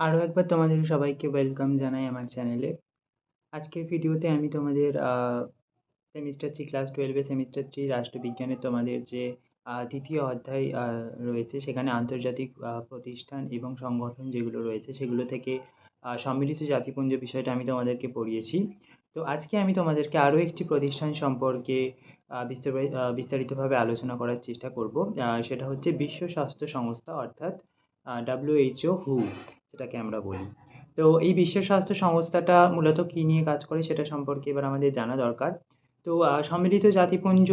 আরও একবার তোমাদের সবাইকে ওয়েলকাম জানাই আমার চ্যানেলে। আজকের ভিডিওতে আমি তোমাদের সেমিস্টার 3 ক্লাস 12 এর সেমিস্টার 3 রাষ্ট্রবিজ্ঞানের তোমাদের যে ২য় অধ্যায় রয়েছে, সেখানে আন্তর্জাতিক প্রতিষ্ঠান এবং সংগঠন যেগুলো রয়েছে সেগুলো থেকে সম্মিলিত জাতিপুঞ্জ বিষয়টা আমি তোমাদেরকে পড়িয়েছি। তো আজকে আমি তোমাদেরকে আরও একটি প্রতিষ্ঠান সম্পর্কে বিস্তারিতভাবে আলোচনা করার চেষ্টা করব। সেটা হচ্ছে বিশ্ব স্বাস্থ্য সংস্থা, অর্থাৎ WHO, যেটাকে আমরা বলি। তো এই বিশ্ব স্বাস্থ্য সংস্থাটা মূলত কী নিয়ে কাজ করে সেটা সম্পর্কে এবার আমাদের জানা দরকার। তো সম্মিলিত জাতিপুঞ্জ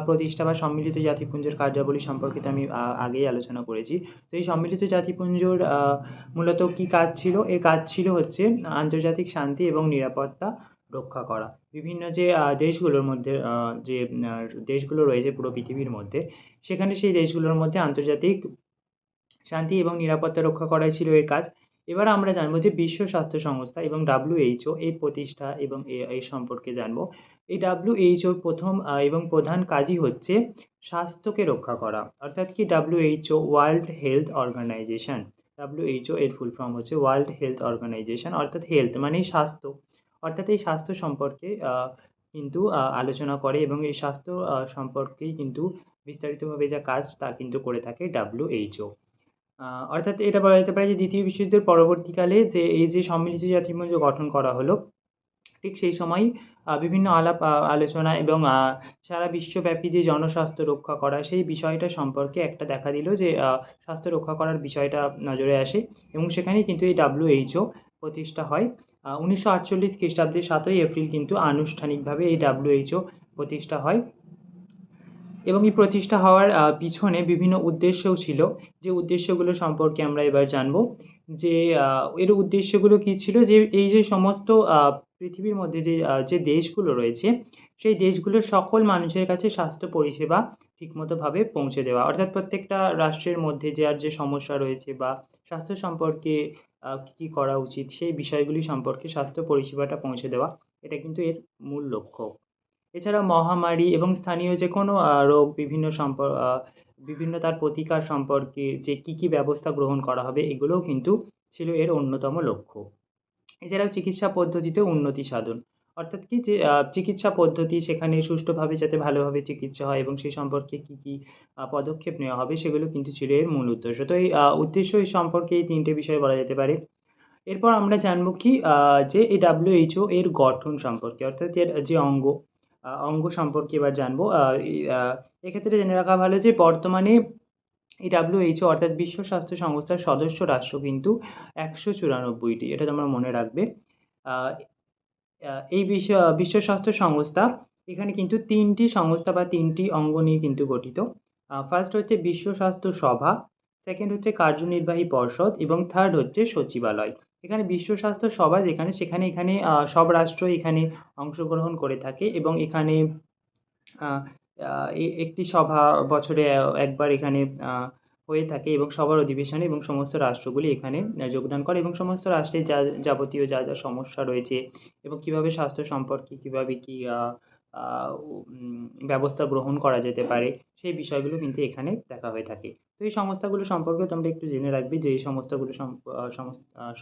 প্রতিষ্ঠা বা সম্মিলিত জাতিপুঞ্জের কার্যাবলী সম্পর্কে তো আমি আগেই আলোচনা করেছি। তো এই সম্মিলিত জাতিপুঞ্জর মূলত কী কাজ ছিল? এর কাজ ছিল হচ্ছে আন্তর্জাতিক শান্তি এবং নিরাপত্তা রক্ষা করা। বিভিন্ন যে দেশগুলোর মধ্যে যে দেশগুলো রয়েছে পুরো পৃথিবীর মধ্যে, সেখানে সেই দেশগুলোর মধ্যে আন্তর্জাতিক শান্তি এবং নিরাপত্তা রক্ষা করাই ছিল এর কাজ। এবার আমরা জানবো যে বিশ্ব স্বাস্থ্য সংস্থা এবং WHO এর প্রতিষ্ঠা এবং এই সম্পর্কে জানবো। এই WHO র প্রথম এবং প্রধান কাজই হচ্ছে স্বাস্থ্যকে রক্ষা করা। অর্থাৎ কি, WHO world health organisation. WHO এর ফুল ফর্ম হচ্ছে ওয়ার্ল্ড হেলথ অর্গানাইজেশন, অর্থাৎ হেলথ মানেই স্বাস্থ্য। অর্থাৎ এই স্বাস্থ্য সম্পর্কে কিন্তু আলোচনা করে এবং এই স্বাস্থ্য সম্পর্কেই কিন্তু বিস্তারিতভাবে যা কাজ তা কিন্তু করে থাকে WHO। অর্থাৎ এটা বলা যেতে পারে যে ২য় বিশ্বযুদ্ধের পরবর্তীকালে যে এই যে সম্মিলিত জাতিপুঞ্জ গঠন করা হলো, ঠিক সেই সময়ই বিভিন্ন আলাপ আলোচনা এবং সারা বিশ্বব্যাপী যে জনস্বাস্থ্য রক্ষা করা সেই বিষয়টা সম্পর্কে একটা দেখা দিল যে স্বাস্থ্য রক্ষা করার বিষয়টা নজরে আসে এবং সেখানেই কিন্তু এই WHO প্রতিষ্ঠা হয়। ১৯৪৮ খ্রিস্টাব্দের ৭ই এপ্রিল কিন্তু আনুষ্ঠানিকভাবে এই WHO প্রতিষ্ঠা হয়। এবং এই প্রতিষ্ঠা হওয়ার পিছনে বিভিন্ন উদ্দেশ্যও ছিল, যে উদ্দেশ্যগুলো সম্পর্কে আমরা এবার জানব। যে এর উদ্দেশ্যগুলো কী ছিল? যে এই যে সমস্ত পৃথিবীর মধ্যে যে দেশগুলো রয়েছে, সেই দেশগুলোর সকল মানুষের কাছে স্বাস্থ্য পরিষেবা ঠিকমতোভাবে পৌঁছে দেওয়া। অর্থাৎ প্রত্যেকটা রাষ্ট্রের মধ্যে যার যে সমস্যা রয়েছে বা স্বাস্থ্য সম্পর্কে কী, কী করা উচিত সেই বিষয়গুলি সম্পর্কে স্বাস্থ্য পরিষেবাটা পৌঁছে দেওয়া। এটা কিন্তু এর মূল লক্ষ্য। এছাড়া মহামারী এবং স্থানীয় যেকোনো রোগ বিভিন্ন তার প্রতিকার সম্পর্কে যে কী, কী ব্যবস্থা গ্রহণ করা হবে এগুলোও কিন্তু ছিল এর অন্যতম লক্ষ্য। এছাড়াও চিকিৎসা পদ্ধতিতে উন্নতি সাধন। অর্থাৎ কি, যে চিকিৎসা পদ্ধতি সেখানে সুষ্ঠুভাবে যাতে ভালোভাবে চিকিৎসা হয় এবং সেই সম্পর্কে কী, কী পদক্ষেপ নেওয়া হবে সেগুলো কিন্তু ছিল এর মূল উদ্দেশ্য। তো এই উদ্দেশ্য এই সম্পর্কে এই ৩ টে বিষয় বলা যেতে পারে। এরপর আমরা জানব কি, যে এই WHO এর গঠন সম্পর্কে, অর্থাৎ এর যে অঙ্গ সম্পর্কে এবার জানবো। এক্ষেত্রে জেনে রাখা ভালো যে বর্তমানে এই WHO অর্থাৎ বিশ্ব স্বাস্থ্য সংস্থার সদস্য রাষ্ট্র কিন্তু ১৯৪টি। এটা তোমরা মনে রাখবে। আ এই বিশ্ব স্বাস্থ্য সংস্থা, এখানে কিন্তু ৩টি সংস্থা বা ৩টি অঙ্গ নিয়ে কিন্তু গঠিত। ফার্স্ট হচ্ছে বিশ্ব স্বাস্থ্য সভা, সেকেন্ড হচ্ছে কার্যনির্বাহী পর্ষদ এবং থার্ড হচ্ছে সচিবালয়। এখানে বিশ্ব স্বাস্থ্য সভা এখানে সব রাষ্ট্রই এখানে অংশগ্রহণ করে থাকে এবং এখানে আ আ একটি সভা বছরে একবার এখানে আ হয়ে থাকে এবং সবার অধিবেশনে এবং সমস্ত রাষ্ট্রগুলি এখানে যোগদান করে এবং সমস্ত রাষ্ট্রের যাবতীয় যা সমস্যা রয়েছে এবং কিভাবে স্বাস্থ্য সম্পর্কে কিভাবে কি আ আ ব্যবস্থা গ্রহণ করা যেতে পারে, সেই বিষয়গুলো কিন্তু এখানে দেখা হয়ে থাকে। তো এই সংস্থাগুলো সম্পর্কেও তোমরা একটু জেনে রাখবে যে এই সংস্থাগুলো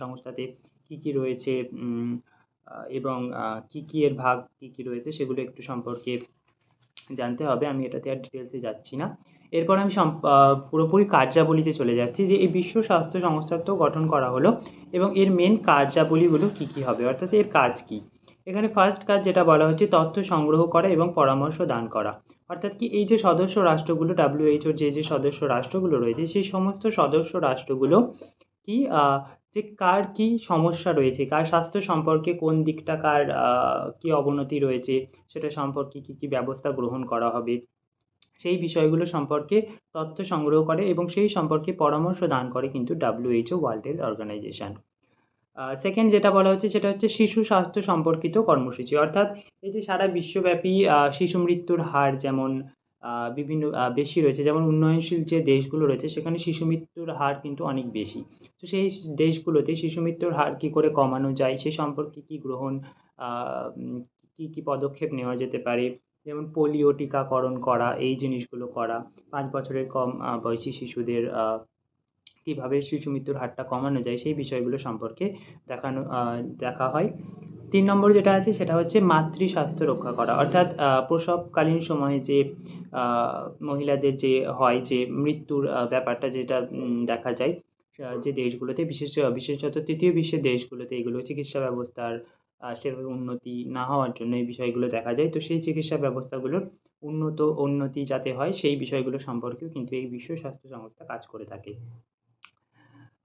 সংস্থাতে কী, কী রয়েছে, এবং কী এর ভাগ কী, কী রয়েছে সেগুলো একটু সম্পর্কে জানতে হবে। আমি এটাতে আর ডিটেইলসে যাচ্ছি না। এরপর আমি পুরোপুরি কার্যাবলীতে চলে যাচ্ছি, যে এই বিশ্ব স্বাস্থ্য সংস্থা তো গঠন করা হলো এবং এর মেন কার্যাবলীগুলো কী, কী হবে? অর্থাৎ এর কাজ কী? এখানে ফার্স্ট কাজ যেটা বলা হচ্ছে তথ্য সংগ্রহ করা এবং পরামর্শ দান করা। অর্থাৎ কি, এই যে সদস্য রাষ্ট্রগুলো WHO র যে সদস্য রাষ্ট্রগুলো রয়েছে সেই সমস্ত সদস্য রাষ্ট্রগুলো কি, যে কার কি সমস্যা রয়েছে, কার স্বাস্থ্য সম্পর্কে কোন দিকটা কার কি অবনতি রয়েছে, সেটা সম্পর্কে কী, কী ব্যবস্থা গ্রহণ করা হবে, সেই বিষয়গুলো সম্পর্কে তথ্য সংগ্রহ করে এবং সেই সম্পর্কে পরামর্শ দান করে কিন্তু WHO world health organisation. Second যেটা বলা হচ্ছে সেটা হচ্ছে শিশু স্বাস্থ্য সম্পর্কিত কর্মসূচি। অর্থাৎ এই যে সারা বিশ্বব্যাপী শিশু মৃত্যুর হার যেমন বিভিন্ন বেশি রয়েছে, যেমন উন্নয়নশীল যে দেশগুলো রয়েছে সেখানে শিশু মৃত্যুর হার কিন্তু অনেক বেশি। তো সেই দেশগুলোতে শিশু মৃত্যুর হার কী করে কমানো যায় সে সম্পর্কে কী গ্রহণ আ উম কী, কী পদক্ষেপ নেওয়া যেতে পারে, যেমন পোলিও টিকাকরণ করা, এই জিনিসগুলো করা, ৫ বছরের কম বয়সী শিশুদের কীভাবে শিশু মৃত্যুর হারটা কমানো যায় সেই বিষয়গুলো সম্পর্কে দেখা হয়। ৩ নম্বর যেটা আছে সেটা হচ্ছে মাতৃ স্বাস্থ্য রক্ষা করা। অর্থাৎ প্রসবকালীন সময়ে যে আ মহিলাদের যে হয় যে মৃত্যুর ব্যাপারটা যেটা দেখা যায় যে দেশগুলোতে বিশেষত ৩য় বিশ্বের দেশগুলোতে এগুলো চিকিৎসা ব্যবস্থার সেভাবে উন্নতি না হওয়ার জন্য এই বিষয়গুলো দেখা যায়। তো সেই চিকিৎসা ব্যবস্থাগুলোর উন্নতি যাতে হয় সেই বিষয়গুলো সম্পর্কেও কিন্তু এই বিশ্ব স্বাস্থ্য সংস্থা কাজ করে থাকে।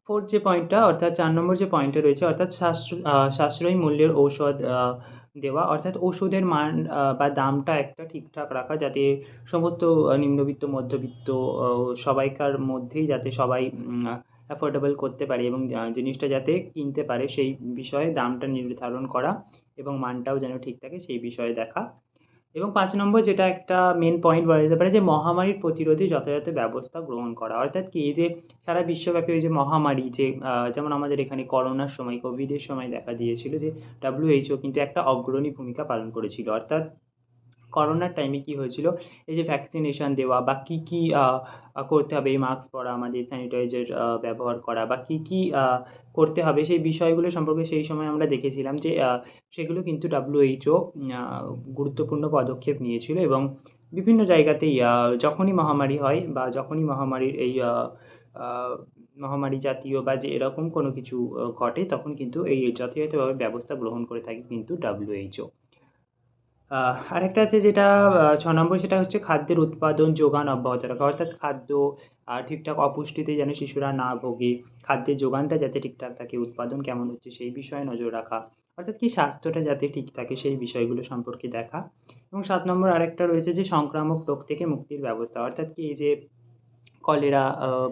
4th যে পয়েন্টটা অর্থাৎ ৪ নম্বর যে পয়েন্টটা রয়েছে অর্থাৎ সাশ্রয়ী মূল্যের ঔষধ দেওয়া অর্থাৎ ওষুধের মান বা দামটা একটা ঠিকঠাক রাখা যাতে সমস্ত নিম্নবিত্ত, মধ্যবিত্ত সবাইকার মধ্যেই যাতে সবাই অ্যাফোর্ডেবল করতে পারে এবং জিনিসটা যাতে কিনতে পারে সেই বিষয়ে দামটা নির্ধারণ করা এবং মানটাও যেন ঠিক থাকে সেই বিষয়ে দেখা। এবং ৫ নম্বর যেটা একটা মেইন পয়েন্ট বলা যেতে পারে যে মহামারীর প্রতিরোধে যথাযথ ব্যবস্থা গ্রহণ করা। অর্থাৎ কি এই যে সারা বিশ্বব্যাপী ওই যে মহামারী যে যেমন আমাদের এখানে করোনার সময় কোভিডের সময় দেখা দিয়েছিল যে WHO কিন্তু একটা অগ্রণী ভূমিকা পালন করেছিল। অর্থাৎ করোনার টাইমে কি হয়েছিল এই যে ভ্যাকসিনেশন দেওয়া বা কি আ আ করতে হবে এই মাস্ক পরা, আমাদের স্যানিটাইজার ব্যবহার করা বা কি করতে হবে সেই বিষয়গুলো সম্পর্কে সেই সময় আমরা দেখেছিলাম যে সেগুলো কিন্তু WHO আ গুরুত্বপূর্ণ পদক্ষেপ নিয়েছিল এবং বিভিন্ন জায়গাতেই যখনই মহামারী হয় বা যখনই মহামারীর এই আ মহামারী জাতীয় বা যে এরকম কোনো কিছু ঘটে তখন কিন্তু এই যথাযথভাবে ব্যবস্থা গ্রহণ করে থাকে কিন্তু WHO। আরেকটা আছে যেটা ৬ নম্বর সেটা হচ্ছে খাদ্যের উৎপাদন, যোগান অব্যাহত রাখা। অর্থাৎ খাদ্য ঠিকঠাক অপুষ্টিতে যেন শিশুরা না ভোগে, খাদ্যের যোগানটা যাতে ঠিকঠাক থাকে, উৎপাদন কেমন হচ্ছে সেই বিষয়ে নজর রাখা। অর্থাৎ কি স্বাস্থ্যটা যাতে ঠিক থাকে সেই বিষয়গুলো সম্পর্কে দেখা। এবং ৭ নম্বর আরেকটা রয়েছে যে সংক্রামক রোগ থেকে মুক্তির ব্যবস্থা। অর্থাৎ কি এই যে কলেরা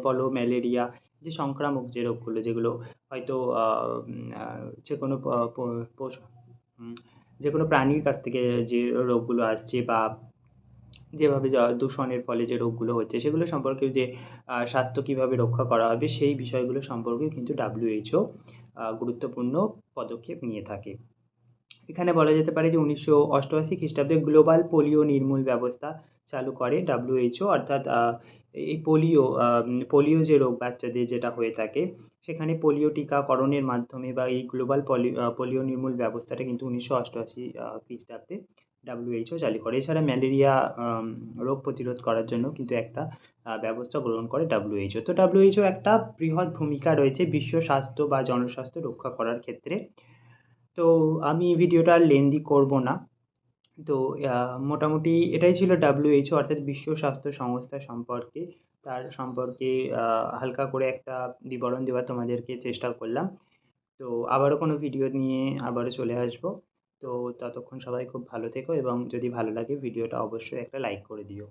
বলো, ম্যালেরিয়া যে সংক্রামক যে রোগগুলো যেগুলো হয়তো আ উম আ যেকোনো প প পশু হুম, যেকোনো প্রাণীর কাছ থেকে যে রোগগুলো আসছে বা যেভাবে দূষণের ফলে যে রোগগুলো হচ্ছে সেগুলো সম্পর্কেও যে স্বাস্থ্য কিভাবে রক্ষা করা হবে সেই বিষয়গুলো সম্পর্কেও কিন্তু WHO গুরুত্বপূর্ণ পদক্ষেপ নিয়ে থাকে। এখানে বলা যেতে পারে যে ১৯৮৮ খ্রিস্টাব্দে গ্লোবাল পোলিও নির্মূল ব্যবস্থা চালু করে WHO অর্থাৎ এই পোলিও যে রোগ বাচ্চাদের যেটা হয়ে থাকে সেখানে পোলিও টিকাকরণের মাধ্যমে বা এই গ্লোবাল পোলিও নির্মূল ব্যবস্থাটা কিন্তু ১৯৮৮ খ্রিস্টাব্দে WHO চালু করে। এছাড়া ম্যালেরিয়া রোগ প্রতিরোধ করার জন্য কিন্তু একটা ব্যবস্থা গ্রহণ করে WHO। তো WHO একটা বৃহৎ ভূমিকা রয়েছে বিশ্ব স্বাস্থ্য বা জনস্বাস্থ্য রক্ষা করার ক্ষেত্রে। তো আমি ভিডিওটা আর লেন্দি করব না। তো আ মোটামুটি এটাই ছিল WHO অর্থাৎ বিশ্ব স্বাস্থ্য সংস্থা সম্পর্কে। তার সম্পর্কে আ হালকা করে একটা বিবরণ দেওয়ার তোমাদেরকে চেষ্টা করলাম। তো আবারও কোনো ভিডিও নিয়ে আবারও চলে আসবো। তো ততক্ষণ সবাই খুব ভালো থেকো এবং যদি ভালো লাগে ভিডিওটা অবশ্যই একটা লাইক করে দিও।